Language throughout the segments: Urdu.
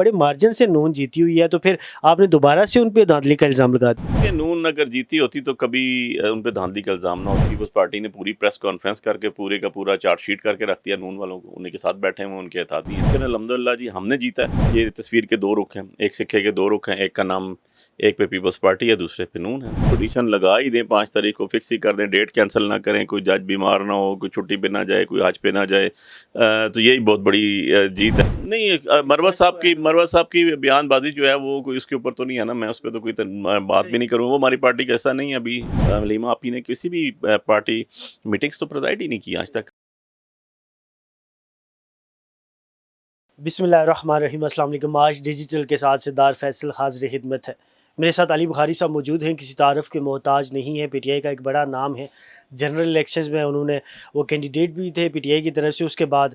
بڑے مارجن سے نون جیتی ہوئی ہے، تو پھر آپ نے دوبارہ سے ان پہ دھاندلی کا الزام لگا دیا؟ کہ نون اگر جیتی ہوتی تو کبھی ان پہ دھاندلی کا الزام نہ ہوتا۔ پیپلز پارٹی نے پوری پریس کانفرنس کر کے پورے کا پورا چارٹ شیٹ کر کے رکھ دیا نون والوں کو، انہیں کے ساتھ بیٹھے ہوئے ان کے اتحادی ہیں۔ لیکن الحمدللہ جی ہم نے جیتا ہے۔ یہ تصویر کے دو رخ ہیں، ایک سکے کے دو رخ ہیں، ایک کا نام ایک پہ پیپلز پارٹی ہے، دوسرے پہ نون ہے۔ پوزیشن لگا ہی دیں 5 تاریخ کو، فکس ہی کر دیں، ڈیٹ کینسل نہ کریں، کوئی جج بیمار نہ ہو، کوئی چھٹی پہ نہ جائے، کوئی حج پہ نہ جائے، تو یہی بہت بڑی جیت ہے۔ نہیں، مروت صاحب کی بیان بازی جو ہے وہ کوئی اس کے اوپر تو نہیں ہے نا، میں اس پہ تو کوئی بات بھی نہیں کروں۔ وہ ہماری پارٹی کا ایسا نہیں ہے۔ ابھی حلیمہ آپی نے کسی بھی پارٹی میٹنگز تو پریزائڈ ہی نہیں کی آج تک۔ بسم اللہ الرحمن الرحیم۔ السلام علیکم۔ آج ڈیجیٹل کے ساتھ سے دار فیصل حاضر خدمت ہے۔ میرے ساتھ علی بخاری صاحب موجود ہیں، کسی تعارف کے محتاج نہیں ہیں، پی ٹی آئی کا ایک بڑا نام ہے۔ جنرل الیکشنز میں انہوں نے وہ کینڈیڈیٹ بھی تھے پی ٹی آئی کی طرف سے۔ اس کے بعد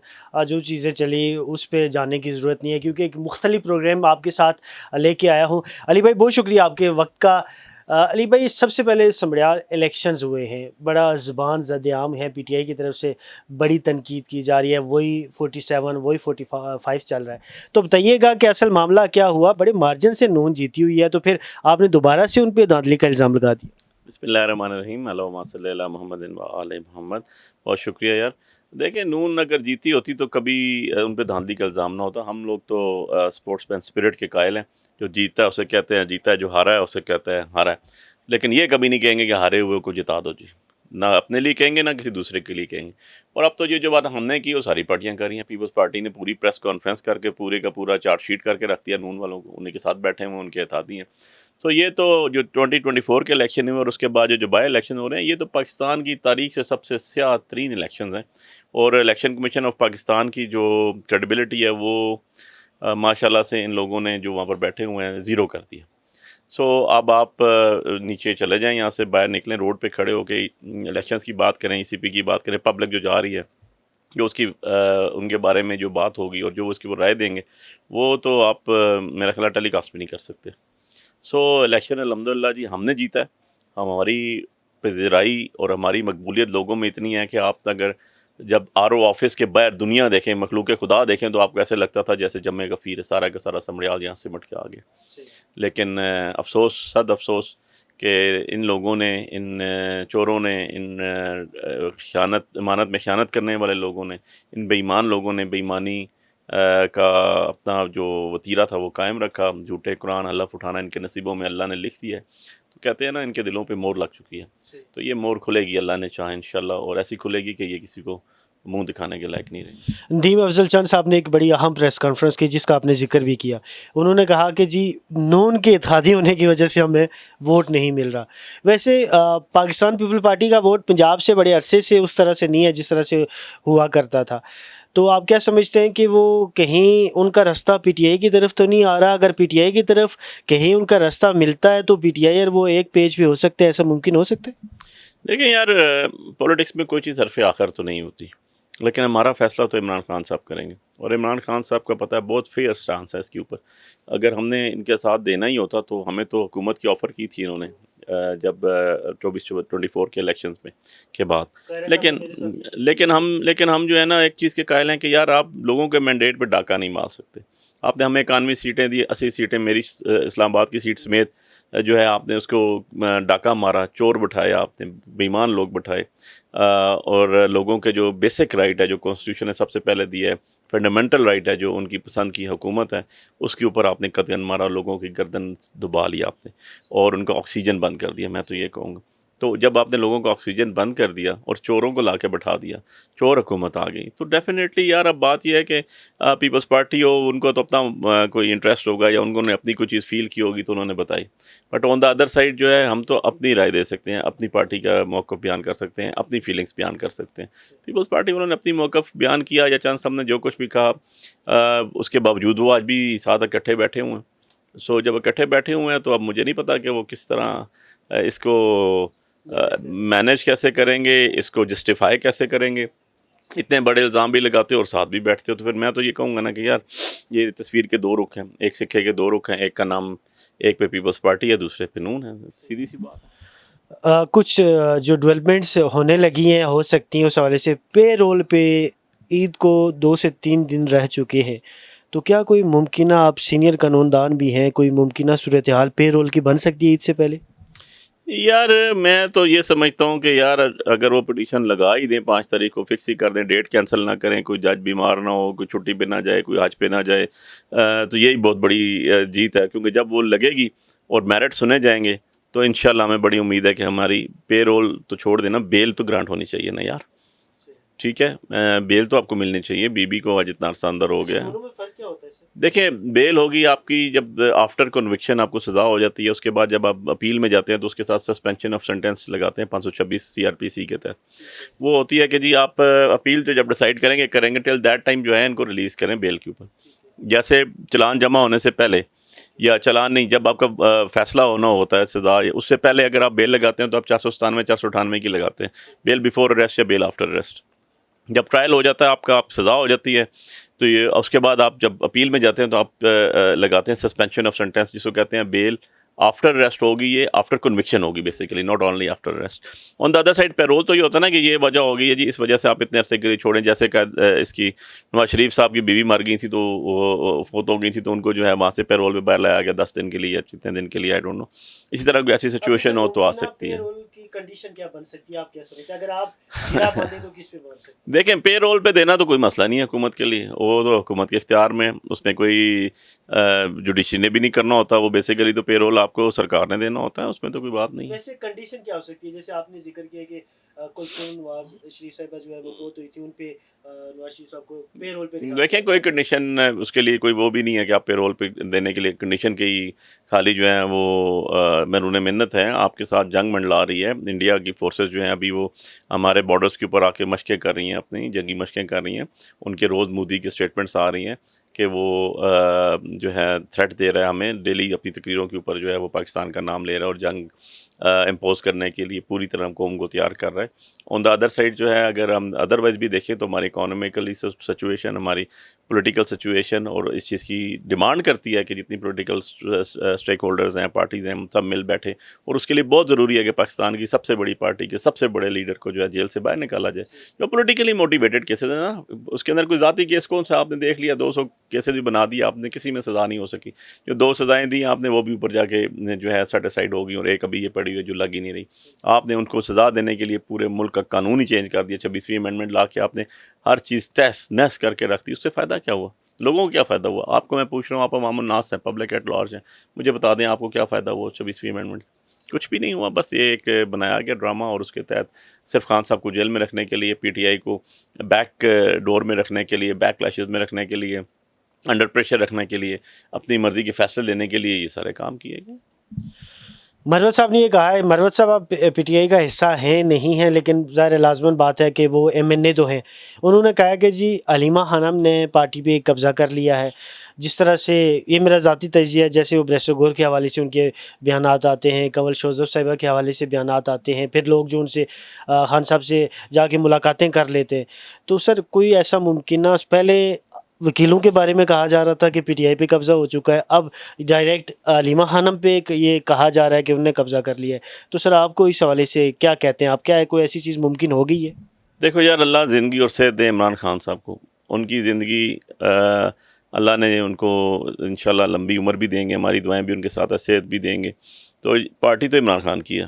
جو چیزیں چلی اس پہ جاننے کی ضرورت نہیں ہے، کیونکہ ایک مختلف پروگرام آپ کے ساتھ لے کے آیا ہوں۔ علی بھائی بہت شکریہ آپ کے وقت کا۔ علی بھائی سب سے پہلے سمڑیال الیکشنز ہوئے ہیں، بڑا زبان زد عام ہے، پی ٹی آئی کی طرف سے بڑی تنقید کی جا رہی ہے، وہی 47 وہی 45 چل رہا ہے، تو بتائیے گا کہ اصل معاملہ کیا ہوا؟ بڑے مارجن سے نون جیتی ہوئی ہے، تو پھر آپ نے دوبارہ سے ان پہ دھاندلی کا الزام لگا دیا؟ بسم اللہ الرحمن الرحیم، اللہم صلی علی محمد و آل محمد۔ بہت شکریہ یار۔ دیکھیں نون اگر جیتی ہوتی تو کبھی ان پہ دھاندلی کا الزام نہ ہوتا۔ ہم لوگ تو اسپورٹس مین اسپرٹ کے قائل ہیں، جو جیتا ہے اسے کہتے ہیں جیتا ہے، جو ہارا ہے اسے کہتے ہیں ہارا ہے۔ لیکن یہ کبھی نہیں کہیں گے کہ ہارے ہوئے کو جتا دو جی، نہ اپنے لیے کہیں گے نہ کسی دوسرے کے لیے کہیں گے۔ اور اب تو یہ جو بات ہم نے کی وہ ساری پارٹیاں کر رہی ہیں۔ پیپلز پارٹی نے پوری پریس کانفرنس کر کے پورے کا پورا چارٹ شیٹ کر کے رکھ دیا نون والوں کو، انہیں کے ساتھ بیٹھے ہوئے ان کے اتحادی ہیں۔ سو یہ تو جو 2024 کے الیکشن ہوئے اور اس کے بعد جو بائی الیکشن ہو رہے ہیں، یہ تو پاکستان کی تاریخ سے سب سے سیاہ ترین الیکشنز ہیں، اور الیکشن کمیشن آف پاکستان کی جو کریڈیبلٹی ہے وہ ماشاءاللہ سے ان لوگوں نے جو وہاں پر بیٹھے ہوئے ہیں زیرو کر دیا۔ سو اب آپ نیچے چلے جائیں، یہاں سے باہر نکلیں، روڈ پہ کھڑے ہو کے الیکشنز کی بات کریں، ای سی پی کی بات کریں، پبلک جو جا رہی ہے، جو اس کی ان کے بارے میں جو بات ہوگی اور جو اس کی وہ رائے دیں گے، وہ تو آپ میرا خیال ٹیلی کاسٹ بھی نہیں کر سکتے۔ سو الیکشن الحمدللہ جی ہم نے جیتا ہے۔ ہماری پذیرائی اور ہماری مقبولیت لوگوں میں اتنی ہے کہ آپ اگر جب آر او آفس کے باہر دنیا دیکھیں، مخلوق خدا دیکھیں، تو آپ کو ایسے لگتا تھا جیسے جمع غفیر ہے، سارا کا سارا سمڑیال یہاں سے مٹ کے آ گیا۔ لیکن افسوس، صد افسوس کہ ان لوگوں نے، ان چوروں نے، ان امانت میں خیانت کرنے والے لوگوں نے، ان بے ایمان لوگوں نے بے ایمانی کا اپنا جو وتیرہ تھا وہ قائم رکھا۔ جھوٹے قرآن حلف اٹھانا ان کے نصیبوں میں اللہ نے لکھ دیا ہے، تو کہتے ہیں نا ان کے دلوں پہ مور لگ چکی ہے۔ تو یہ مور کھلے گی اللہ نے چاہا انشاءاللہ، اور ایسی کھلے گی کہ یہ کسی کو منہ دکھانے کے لائق نہیں رہے گی۔ ندیم افضل چند صاحب نے ایک بڑی اہم پریس کانفرنس کی جس کا آپ نے ذکر بھی کیا۔ انہوں نے کہا کہ جی نون کے اتحادی ہونے کی وجہ سے ہمیں ووٹ نہیں مل رہا۔ ویسے پاکستان پیپل پارٹی کا ووٹ پنجاب سے بڑے عرصے سے اس طرح سے نہیں ہے جس طرح سے ہوا کرتا تھا، تو آپ کیا سمجھتے ہیں کہ وہ کہیں ان کا راستہ پی ٹی آئی کی طرف تو نہیں آ رہا؟ اگر پی ٹی آئی کی طرف کہیں ان کا راستہ ملتا ہے تو پی ٹی آئی اور وہ ایک پیج پہ ہو سکتے ہیں، ایسا ممکن ہو سکتا ہے؟ دیکھیں یار، پولیٹکس میں کوئی چیز حرف آخر تو نہیں ہوتی، لیکن ہمارا فیصلہ تو عمران خان صاحب کریں گے، اور عمران خان صاحب کا پتہ ہے بہت فیئر سٹانس ہے اس کے اوپر۔ اگر ہم نے ان کے ساتھ دینا ہی ہوتا تو ہمیں تو حکومت کی آفر کی تھی انہوں نے جب 24 کے الیکشنز میں کے بعد۔ لیکن ہم جو ہے نا ایک چیز کے قائل ہیں کہ یار آپ لوگوں کے مینڈیٹ پہ ڈاکہ نہیں مار سکتے۔ آپ نے ہمیں 91 سیٹیں دی، 80 سیٹیں میری اسلام آباد کی سیٹ سمیت جو ہے آپ نے اس کو ڈاکہ مارا، چور بٹھائے، آپ نے بے ایمان لوگ بٹھائے، اور لوگوں کے جو بیسک رائٹ ہے جو کانسٹیٹیوشن نے سب سے پہلے دیا ہے، فنڈامنٹل رائٹ ہے جو ان کی پسند کی حکومت ہے، اس کے اوپر آپ نے قدغن مارا، لوگوں کی گردن دبا لی آپ نے، اور ان کا آکسیجن بند کر دیا۔ میں تو یہ کہوں گا، تو جب آپ نے لوگوں کا آکسیجن بند کر دیا اور چوروں کو لا کے بٹھا دیا، چور حکومت آ گئی، تو ڈیفینیٹلی یار اب بات یہ ہے کہ پیپلز پارٹی ہو، ان کو تو اپنا کوئی انٹرسٹ ہوگا یا ان نے اپنی کوئی چیز فیل کی ہوگی تو انہوں نے بتائی، but on the other side جو ہے ہم تو اپنی رائے دے سکتے ہیں، اپنی پارٹی کا موقف بیان کر سکتے ہیں، اپنی فیلنگس بیان کر سکتے ہیں۔ پیپلز پارٹی انہوں نے اپنی موقف بیان کیا، یا چند صاحب نے جو کچھ بھی کہا، اس کے باوجود وہ آج بھی ساتھ اکٹھے بیٹھے ہوئے ہیں۔ سو جب اکٹھے بیٹھے ہوئے ہیں تو اب مجھے نہیں پتا کہ وہ کس طرح اس کو مینیج کیسے کریں گے، اس کو جسٹیفائی کیسے کریں گے۔ اتنے بڑے الزام بھی لگاتے ہو اور ساتھ بھی بیٹھتے ہو، تو پھر میں تو یہ کہوں گا نا کہ یار یہ تصویر کے دو رخ ہیں، ایک سکے کے دو رخ ہیں، ایک کا نام ایک پہ پیپلز پارٹی ہے، دوسرے پہ نون ہے، سیدھی سی بات۔ کچھ جو ڈیولپمنٹس ہونے لگی ہیں ہو سکتی ہیں اس حوالے سے، پے رول پہ عید کو 2 سے 3 دن رہ چکے ہیں، تو کیا کوئی ممکنہ، آپ سینئر قانون دان بھی ہیں، کوئی ممکنہ صورتحال پے رول کی بن سکتی ہے عید سے پہلے؟ یار میں تو یہ سمجھتا ہوں کہ یار اگر وہ پٹیشن لگا ہی دیں 5 تاریخ کو، فکس ہی کر دیں، ڈیٹ کینسل نہ کریں، کوئی جج بیمار نہ ہو، کوئی چھٹی پہ نہ جائے، کوئی حج پہ نہ جائے، تو یہی بہت بڑی جیت ہے. کیونکہ جب وہ لگے گی اور میرٹ سنے جائیں گے تو انشاءاللہ ہمیں بڑی امید ہے کہ ہماری پے رول تو چھوڑ دینا، بیل تو گرانٹ ہونی چاہیے نا یار. ٹھیک ہے، بیل تو آپ کو ملنی چاہیے. بی بی کو آج اتنا عرصہ اندر ہو گیا. دونوں میں فرق کیا ہوتا ہے سر؟ دیکھیں بیل ہوگی آپ کی جب آفٹر کنوکشن آپ کو سزا ہو جاتی ہے، اس کے بعد جب آپ اپیل میں جاتے ہیں تو اس کے ساتھ سسپینشن آف سینٹینس لگاتے ہیں 526 CRPC کے تحت. وہ ہوتی ہے کہ جی آپ اپیل جو جب ڈیسائیڈ کریں گے ٹل دیٹ ٹائم جو ہے ان کو ریلیز کریں بیل کے اوپر. جیسے چلان جمع ہونے سے پہلے، یا چلان نہیں، جب آپ کا فیصلہ ہونا ہوتا ہے سزا، اس سے پہلے اگر آپ بیل لگاتے ہیں تو آپ 497 498 کی لگاتے ہیں، بیل بیفور اریسٹ یا بیل آفٹر اریسٹ. جب ٹرائل ہو جاتا ہے آپ کا، آپ سزا ہو جاتی ہے، تو یہ اس کے بعد آپ جب اپیل میں جاتے ہیں تو آپ لگاتے ہیں سسپینشن آف سینٹینس، جس کو کہتے ہیں بیل آفٹر اریسٹ ہوگی. یہ آفٹر کنوکشن ہوگی basically, not only after arrest. On the other side payroll تو یہ ہوتا ہے نا کہ یہ وجہ ہوگی ہے جی، اس وجہ سے آپ اتنے عرصے کے لیے چھوڑیں. جیسے کہ اس کی نواز شریف صاحب کی بیوی مر گئی تھی، تو وہ فوت ہو گئی تھی، تو ان کو جو ہے وہاں سے پیرول پہ باہر لایا گیا 10 دن کے لیے یا کتنے دن کے لیے، آئی ڈونٹ نو. اسی طرح کوئی ایسی سچویشن ہو تو آ سکتی ہے. کی کنڈیشن کیا بن سکتی ہے، آپ کیا سمجھتے ہیں؟ اگر آپ گرا باندھیں تو کس پہ بن سکتے ہیں؟ دیکھیں پے رول پہ دینا تو کوئی مسئلہ نہیں ہے حکومت کے لیے، وہ تو حکومت کے اختیار میں، اس میں کوئی جوڈیشری نے بھی نہیں کرنا ہوتا. وہ بیسیکلی تو پے رول آپ کو سرکار نے دینا ہوتا ہے، اس میں تو کوئی بات نہیں ہے. ویسے کنڈیشن کیا ہو سکتی ہے؟ جیسے آپ نے ذکر کیا کہ کلثوم نواز شریف صاحبہ جو ہے وہ فوت ہوئی تھی، ان پہ نواز شریف صاحب کو پے رول پہ دیکھیں کوئی کنڈیشن اس کے لیے کوئی وہ بھی نہیں ہے کہ آپ پے رول پہ دینے کے لیے کنڈیشن کی خالی جو ہے وہ بیرون منت ہے. آپ کے ساتھ جنگ منڈلا رہی ہے انڈیا کی فورسز جو ہیں، ابھی وہ ہمارے بارڈرز کے اوپر آ کے مشقیں کر رہی ہیں، اپنی جنگی مشقیں کر رہی ہیں. ان کے روز مودی کے اسٹیٹمنٹس آ رہی ہیں کہ وہ جو ہے تھریٹ دے رہا ہے ہمیں ڈیلی، اپنی تقریروں کے اوپر جو ہے وہ پاکستان کا نام لے رہا ہے اور جنگ امپوز کرنے کے لیے پوری طرح قوم کو تیار کر رہا ہے. آن دا ادر سائڈ جو ہے اگر ہم ادروائز بھی دیکھیں تو ہماری اکانومیکلی سچویشن، ہماری پولیٹیکل سچویشن اور اس چیز کی ڈیمانڈ کرتی ہے کہ جتنی پولیٹیکل اسٹیک ہولڈرز ہیں، پارٹیز ہیں، سب مل بیٹھے. اور اس کے لیے بہت ضروری ہے کہ پاکستان کی سب سے بڑی پارٹی کے سب سے بڑے لیڈر کو جو ہے جیل سے باہر نکالا جائے. جو پولیٹیکلی موٹیویٹڈ کیسز ہیں نا، اس کے اندر کوئی ذاتی کیس کون سا آپ نے دیکھ لیا، 200 کیسز بھی بنا دیا آپ نے، کسی میں سزا نہیں ہو سکی. جو 2 سزائیں دی آپ نے وہ بھی اوپر جا کے جو ہے سیٹیسفائڈ ہو گئی، اور ایک ابھی یہ پڑی ہوئی جو لگ ہی نہیں رہی. آپ نے ان کو سزا دینے کے لیے پورے ملک کا قانون ہی چینج کر دیا، 26ویں امینڈمنٹ لا کے آپ نے ہر چیز تہس نہس کر کے رکھ دی. اس سے فائدہ کیا ہوا؟ لوگوں کو کیا فائدہ ہوا؟ آپ کو میں پوچھ رہا ہوں، آپ عوام الناس ہیں، پبلک ایٹ لارج ہیں، مجھے بتا دیں آپ کو کیا فائدہ ہوا 26ویں امینڈمنٹ؟ کچھ بھی نہیں ہوا. بس یہ ایک بنایا گیا ڈرامہ، اور اس کے تحت صرف خان صاحب کو جیل میں رکھنے کے لیے، پی ٹی آئی کو بیک ڈور میں رکھنے کے لیے، بیک لاشز میں رکھنے کے لیے، انڈر پریشر رکھنے کے لیے، اپنی مرضی کے فیصلے لینے کے لیے یہ سارے کام کیے گئے. مروت صاحب نے یہ کہا ہے، مروت صاحب آپ پی ٹی آئی کا حصہ ہیں نہیں ہیں، لیکن ظاہر لازماً بات ہے کہ وہ ایم این اے تو ہیں. انہوں نے کہا کہ جی علیمہ خانم نے پارٹی پہ قبضہ کر لیا ہے. جس طرح سے یہ میرا ذاتی تجزیہ ہے، جیسے وہ بریسو گور کے حوالے سے ان کے بیانات آتے ہیں، کنول شوذب صاحبہ کے حوالے سے بیانات آتے ہیں، پھر لوگ جو ان سے خان صاحب سے جا کے ملاقاتیں کر لیتے ہیں. تو سر کوئی ایسا ممکنہ، پہلے وکیلوں کے بارے میں کہا جا رہا تھا کہ پی ٹی آئی پہ قبضہ ہو چکا ہے، اب ڈائریکٹ علیمہ خانم پہ یہ کہا جا رہا ہے کہ انہوں نے قبضہ کر لیا ہے. تو سر آپ کو اس حوالے سے کیا کہتے ہیں آپ؟ کیا ہے کوئی ایسی چیز ممکن ہو گئی ہے؟ دیکھو یار، اللہ زندگی اور صحت دے عمران خان صاحب کو. ان کی زندگی اللہ نے ان کو انشاءاللہ لمبی عمر بھی دیں گے، ہماری دعائیں بھی ان کے ساتھ ہے، صحت بھی دیں گے. تو پارٹی تو عمران خان کی ہے،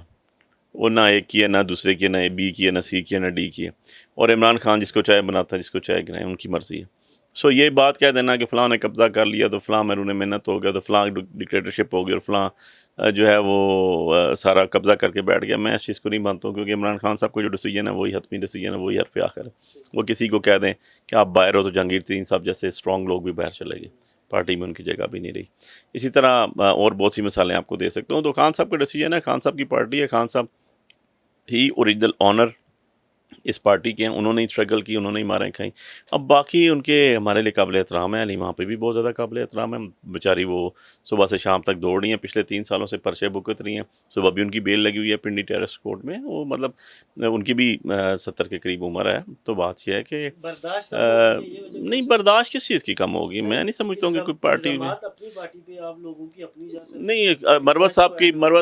وہ نہ ایک کی ہے، نہ دوسرے کی ہے، نہ بی کی ہے، نہ سی کی ہے، نہ ڈی کی ہے. اور عمران خان جس کو چاہے بناتا ہے، جس کو چاہے گرائے، ان کی مرضی ہے. سو یہ بات کہہ دینا کہ فلاں نے قبضہ کر لیا تو فلاں بیرون منت ہو گیا، تو فلاں ڈکٹیٹرشپ ہو گئی، اور فلاں جو ہے وہ سارا قبضہ کر کے بیٹھ گیا، میں اس چیز کو نہیں مانتا ہوں. کیونکہ عمران خان صاحب کو جو ڈیسیجن ہے وہی حتمی ڈیسیجن ہے، وہی حرف آخر ہے. وہ کسی کو کہہ دیں کہ آپ باہر ہو تو جہانگیر ترین صاحب جیسے اسٹرانگ لوگ بھی باہر چلے گئے، پارٹی میں ان کی جگہ بھی نہیں رہی. اسی طرح اور بہت سی مثالیں آپ کو دے سکتا ہوں. تو خان صاحب کا ڈیسیجن ہے، خان صاحب کی پارٹی ہے، خان صاحب ہی اوریجنل آنر اس پارٹی کے ہیں، انہوں نے ہی اسٹرگل کی، انہوں نے ہی ماریں کھائیں. اب باقی ان کے ہمارے لیے قابل احترام ہے، علیمہ پہ بھی بہت زیادہ قابل احترام ہے. بیچاری وہ صبح سے شام تک دوڑ رہی ہیں، پچھلے 3 سالوں سے پرچے بکت رہی ہیں. صبح بھی ان کی بیل لگی ہوئی ہے پنڈی ٹیرس کورٹ میں. وہ مطلب ان کی بھی 70 کے قریب عمر ہے. تو بات یہ ہے کہ برداشت نہیں، برداشت کس چیز کی کم ہوگی؟ میں نہیں سمجھتا ہوں کہ کوئی پارٹی میں اپنی پارٹی پہ آپ لوگوں کی اپنی جا سکتے نہیں. مروت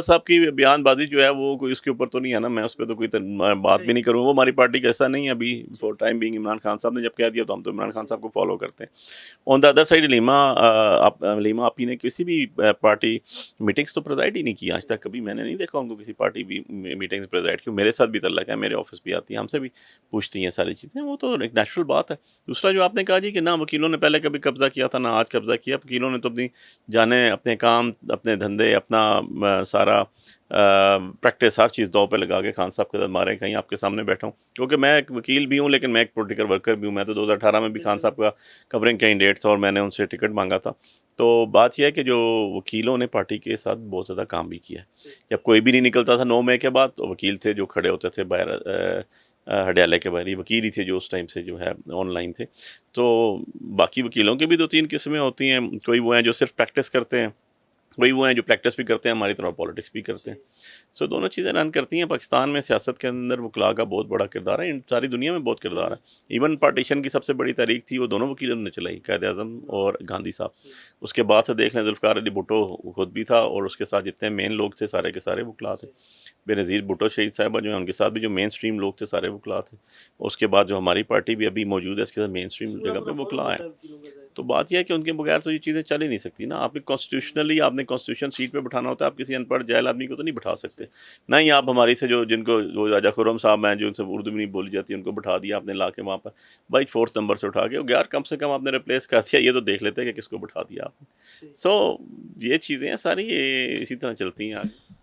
صاحب کی بیان بازی جو ہے وہ کوئی اس کے اوپر تو نہیں ہے نا، میں اس پہ تو کوئی بات بھی نہیں کروں. وہ ہماری پارٹی کا ایسا نہیں ہے ابھی for time being Imran Khan صاحب نے جب کہہ دیا تو ہم تو عمران خان صاحب کو فالو کرتے ہیں. آن دا ادر سائڈ حلیمہ آپی نے کسی بھی پارٹی میٹنگس تو پریزائڈ ہی نہیں کیا آج تک. کبھی میں نے نہیں دیکھا ان کو کسی پارٹی بھی میٹنگس پریزائڈ کی. میرے ساتھ بھی تعلق ہے, میرے آفس بھی آتی ہیں, ہم سے بھی پوچھتی ہیں ساری چیزیں, وہ تو ایک نیچرل بات ہے. دوسرا جو آپ نے کہا جی کہ نہ وکیلوں نے پہلے کبھی قبضہ کیا تھا نہ آج قبضہ کیا. وکیلوں نے تو اپنی جانے, اپنے کام, اپنے دھندے, اپنا سارا پریکٹس ہر چیز دو پہ لگا کے خان صاحب کے ساتھ مارے. کہیں آپ کے سامنے بیٹھا ہوں کیونکہ میں ایک وکیل بھی ہوں لیکن میں ایک پولیٹیکل ورکر بھی ہوں. میں تو 2018 میں بھی خان صاحب کا کورنگ کینڈیڈیٹ تھا اور میں نے ان سے ٹکٹ مانگا تھا. تو بات یہ ہے کہ جو وکیلوں نے پارٹی کے ساتھ بہت زیادہ کام بھی کیا ہے. جب کوئی بھی نہیں نکلتا تھا 9 مئی کے بعد تو وکیل تھے جو کھڑے ہوتے تھے باہر, ہڈیالے کے باہر. وکیل ہی تھے جو اس ٹائم سے جو ہے آن لائن تھے. تو باقی وکیلوں کی بھی 2-3 قسمیں ہوتی ہیں. کوئی وہ ہیں جو صرف پریکٹس کرتے ہیں, کوئی وہ ہیں جو پریکٹس بھی کرتے ہیں, ہماری طرح پالیٹکس بھی کرتے ہیں. سو دونوں چیزیں رن کرتی ہیں. پاکستان میں سیاست کے اندر وکلاء کا بہت بڑا کردار ہے, ساری دنیا میں بہت کردار ہے. ایون پارٹیشن کی سب سے بڑی تاریخ تھی وہ دونوں وکیلوں نے چلائی, قائد اعظم اور گاندھی صاحب. اس کے بعد سے دیکھ لیں ذوالفقار علی بھٹو خود بھی تھا اور اس کے ساتھ جتنے مین لوگ تھے سارے کے سارے وکلاء تھے. بے نظیر بھٹو شہید صاحبہ جو ہیں ان کے ساتھ بھی جو مین اسٹریم لوگ تھے سارے وکلاء تھے. اس کے بعد جو ہماری پارٹی بھی ابھی موجود ہے اس کے ساتھ مین اسٹریم جگہ پہ وکلاء ہیں. تو بات یہ ہے کہ ان کے بغیر تو یہ چیزیں چل ہی نہیں سکتی نا. آپ نے کانسٹیٹیوشنلی آپ نے کانسٹیٹیوشن سیٹ پہ بٹھانا ہوتا ہے, آپ کسی ان پڑھ جاہل آدمی کو تو نہیں بٹھا سکتے. نہ ہی آپ ہماری سے جو جن کو جو راجہ خرم صاحب ہیں جو ان سے اردو بھی نہیں بولی جاتی ان کو بٹھا دیا آپ نے لا کے وہاں پر بھائی 4 نمبر سے اٹھا کے, یار کم سے کم آپ نے ریپلیس کر دیا. یہ تو دیکھ لیتے ہیں کہ کس کو بٹھا دیا آپ نے. سو یہ چیزیں ہیں ساری یہ اسی طرح چلتی ہیں آگے.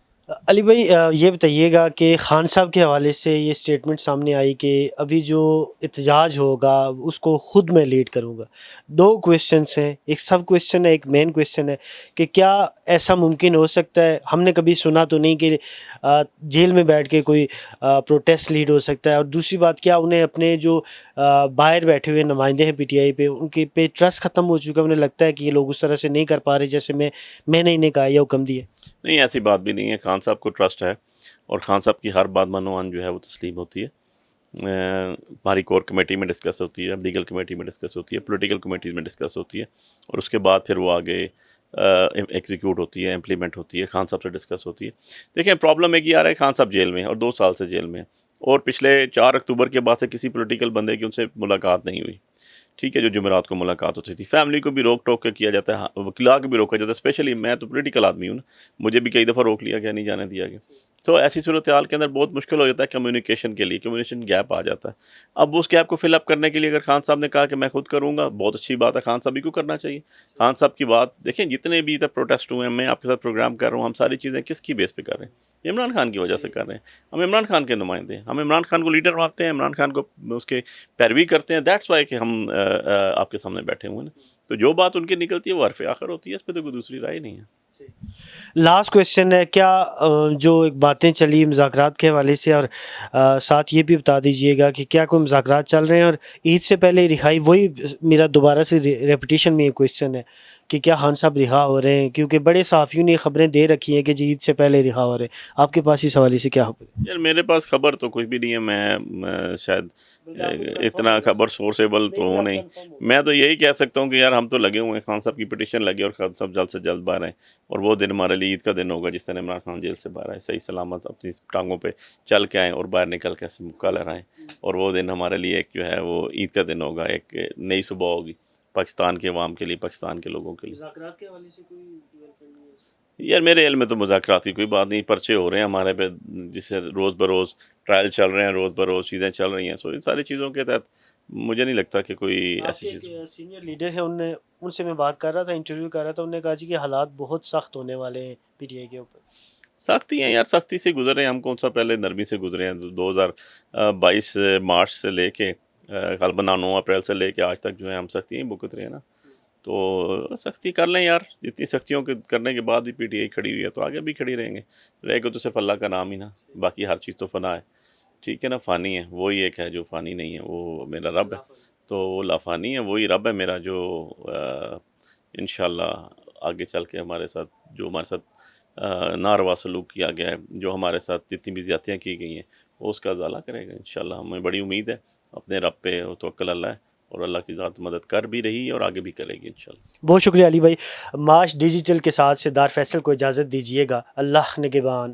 علی بھائی یہ بتائیے گا کہ خان صاحب کے حوالے سے یہ اسٹیٹمنٹ سامنے آئی کہ ابھی جو احتجاج ہوگا اس کو خود میں لیڈ کروں گا. 2 کویشچنس ہیں, ایک سب کویشچن ہے ایک مین کویشچن ہے کہ کیا ایسا ممکن ہو سکتا ہے. ہم نے کبھی سنا تو نہیں کہ جیل میں بیٹھ کے کوئی پروٹیسٹ لیڈ ہو سکتا ہے. اور دوسری بات کیا انہیں اپنے جو باہر بیٹھے ہوئے نمائندے ہیں پی ٹی آئی پہ ان کے پہ ٹرسٹ ختم ہو چکا ہے. انہیں لگتا ہے کہ یہ لوگ اس طرح سے نہیں کر پا رہے جیسے میں نے انہیں کہا یا حکم دیے. نہیں ایسی بات بھی نہیں ہے. خان صاحب کو ٹرسٹ ہے اور خان صاحب کی ہر بات منوان جو ہے وہ تسلیم ہوتی ہے. ہماری کور کمیٹی میں ڈسکس ہوتی ہے, لیگل کمیٹی میں ڈسکس ہوتی ہے, پولیٹیکل کمیٹیز میں ڈسکس ہوتی ہے اور اس کے بعد پھر وہ آگے ایگزیکیوٹ ہوتی ہے, امپلیمنٹ ہوتی ہے, خان صاحب سے ڈسکس ہوتی ہے. دیکھیں پرابلم ایک یہ آ رہا ہے خان صاحب جیل میں ہیں اور 2 سال سے جیل میں ہیں اور پچھلے 4 اکتوبر کے بعد سے کسی پولیٹیکل بندے کی ان سے ملاقات نہیں ہوئی. ٹھیک ہے, جو جمعرات کو ملاقات ہوتی تھی. فیملی کو بھی روک ٹوک کے کیا جاتا ہے, وکلاء کو بھی روکا جاتا ہے. اسپیشلی میں تو پولیٹیکل آدمی ہوں نا, مجھے بھی کئی دفعہ روک لیا گیا, نہیں جانے دیا گیا. سو ایسی صورتحال کے اندر بہت مشکل ہو جاتا ہے کمیونیکیشن کے لیے, کمیونیکیشن گیپ آ جاتا ہے. اب اس گیپ کو فل اپ کرنے کے لیے اگر خان صاحب نے کہا کہ میں خود کروں گا, بہت اچھی بات ہے, خان صاحب ہی کو کرنا چاہیے. خان صاحب کی بات دیکھیں, جتنے بھی تک پروٹیسٹ ہوئے ہیں, میں آپ کے ساتھ پروگرام کر رہا ہوں, ہم ساری چیزیں کس کی بیس پہ کر رہے ہیں؟ عمران خان کی وجہ سے کر رہے ہیں. ہم عمران خان کے نمائندے ہیں, ہم عمران خان کو لیڈر مانتے ہیں, عمران خان کو اس کے پیروی کرتے ہیں. دیٹس وائی کہ ہم آپ کے سامنے بیٹھے ہوئے ہیں. تو جو بات ان کی نکلتی ہے وہ حرف آخر ہوتی ہے, اس پہ تو کوئی دوسری رائے نہیں ہے. لاسٹ کویشچن ہے, کیا جو ایک باتیں چلی مذاکرات کے حوالے سے اور ساتھ یہ بھی بتا دیجئے گا کہ کیا کوئی مذاکرات چل رہے ہیں اور عید سے پہلے رہائی, وہی میرا دوبارہ سے ریپیٹیشن میں یہ کویشچن ہے کہ کیا خان صاحب رہا ہو رہے ہیں, کیونکہ بڑے صحافیوں نے یہ خبریں دے رکھی ہیں کہ جی عید سے پہلے رہا ہو رہے ہیں. آپ کے پاس اس حوالے سے کیا خبر ہے؟ یار میرے پاس خبر تو کچھ بھی نہیں ہے. میں شاید اتنا خبر سورسیبل تو ہوں نہیں. میں تو یہی کہہ سکتا ہوں کہ یار ہم تو لگے ہوئے ہیں, خان صاحب کی پٹیشن لگے اور خان صاحب جلد سے جلد باہر آئیں اور وہ دن ہمارے لیے عید کا دن ہوگا جس دن عمران خان جیل سے باہر آئے, صحیح سلامت اپنی ٹانگوں پہ چل کے آئیں اور باہر نکل کے مکہ لہرائیں. اور وہ دن ہمارے لیے ایک جو ہے وہ عید کا دن ہوگا, ایک نئی صبح ہوگی پاکستان کے عوام کے لیے, پاکستان کے لوگوں کے لیے. مذاکرات کے حوالے سے کوئی یار میرے علم میں تو مذاکرات کی کوئی بات نہیں. پرچے ہو رہے ہیں ہمارے پہ جس سے روز بروز ٹرائل چل رہے ہیں, روز بروز چیزیں چل رہی ہیں. سو ان ساری چیزوں کے تحت مجھے نہیں لگتا کہ کوئی ایسی چیز. سینئر لیڈر ہے, ان سے میں بات کر رہا تھا, انٹرویو کر رہا تھا, انہوں نے کہا جی کہ حالات بہت سخت ہونے والے ہیں پی ٹی آئی کے اوپر. سختی ہیں یار, سختی سے گزرے ہیں ہم, کون سا پہلے نرمی سے گزرے ہیں. 2022 مارچ سے لے کے غالباً 9 اپریل سے لے کے آج تک جو ہے ہم سختی ہیں بھگت رہے ہیں نا. تو سختی کر لیں یار, جتنی سختیوں کے کرنے کے بعد بھی پی ٹی آئی کھڑی ہوئی ہے تو آگے بھی کھڑی رہیں گے. رہے گا تو صرف اللہ کا نام ہی نا, باقی ہر چیز تو فنا ہے. ٹھیک ہے نا, فانی ہے, وہی ایک ہے جو فانی نہیں ہے, وہ میرا رب ہے. تو وہ لافانی ہے, وہی رب ہے میرا جو انشاءاللہ آگے چل کے ہمارے ساتھ جو ہمارے ساتھ ناروا سلوک کیا گیا ہے, جو ہمارے ساتھ جتنی بھی زیادتیاں کی گئی ہیں وہ اس کا ازالہ کرے گا انشاءاللہ. ہمیں بڑی امید ہے, اپنے رب پہ توکل اللہ ہے اور اللہ کی ذات مدد کر بھی رہی اور آگے بھی کرے گی انشاءاللہ. بہت شکریہ علی بھائی. معاش ڈیجیٹل کے ساتھ سے دار فیصل کو اجازت دیجیے گا. اللہ نگہبان.